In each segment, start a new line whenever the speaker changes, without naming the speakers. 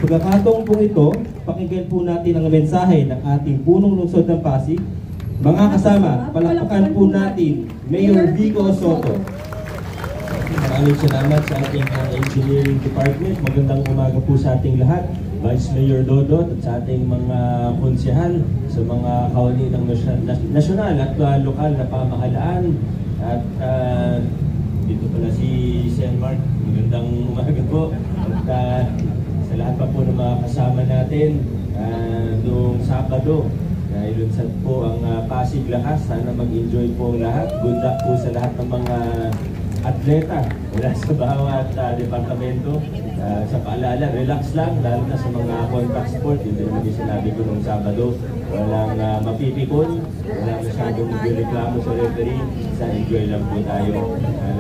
pagkakataong po ito, pakinggan po natin ang mensahe ng ating punong lungsod ng Pasig. Mga kasama, palakpakan po natin Mayor Vico Soto.
Maraming salamat sa ating engineering department. Magandang umaga po sa ating lahat. Vice Mayor Dodot at sa ating mga konsehal, sa mga kawani ng nasyonal at lokal na pamahalaan. At dito pala si Sen Mark. Magandang umaga po. At sa lahat pa po ng mga kasama natin noong Sabado, ilunsad po ang Pasig Lakas. Sana mag-enjoy po ang lahat. Good luck po sa lahat ng mga atleta mula sa bawat departamento. Sa paalala, relax lang, lalo na sa mga contact sport. Yun din naman yung sinabi ko nung Sabado. Walang mapipikon, walang masyadong reklamo sa referee. Sa enjoy lang po tayo,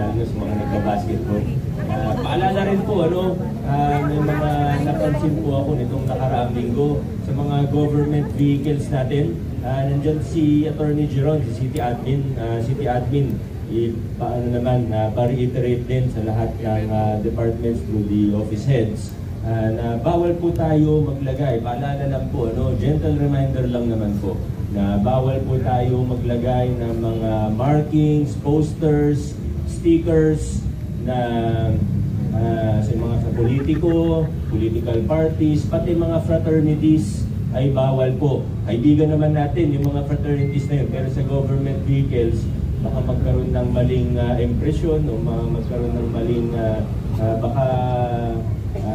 lalo na sa mga nagka-basketball. Paalala rin po, may mga napansin po ako nitong nakaraang linggo sa mga government vehicles natin. Nandyan si Attorney Giron, si City Admin. Paano naman, pa-reiterate din sa lahat ng departments through the office heads na bawal po tayo maglagay. Paalala lang po, gentle reminder lang naman po na bawal po tayo maglagay ng mga markings, posters, stickers na sa mga sa politiko, political parties, pati mga fraternities ay bawal po. Kaibigan naman natin yung mga fraternities na yun, pero sa government vehicles, baka magkaroon ng maling impression o magkaroon ng maling baka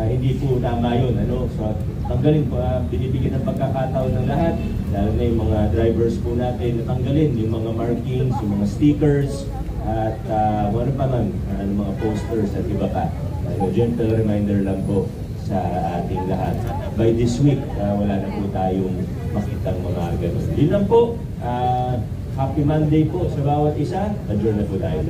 hindi po tama yun. So tanggalin po, binibigyan ng pagkakataon ng lahat, lalo na yung mga drivers po natin, natanggalin yung mga markings, yung mga stickers, at ano pa man, mga posters at iba pa. Gentle reminder lang po sa ating lahat. By this week, wala na po tayong makitang mga ganun. Yun lang po. Happy Monday po sa bawat isa. Adjourn na po tayo.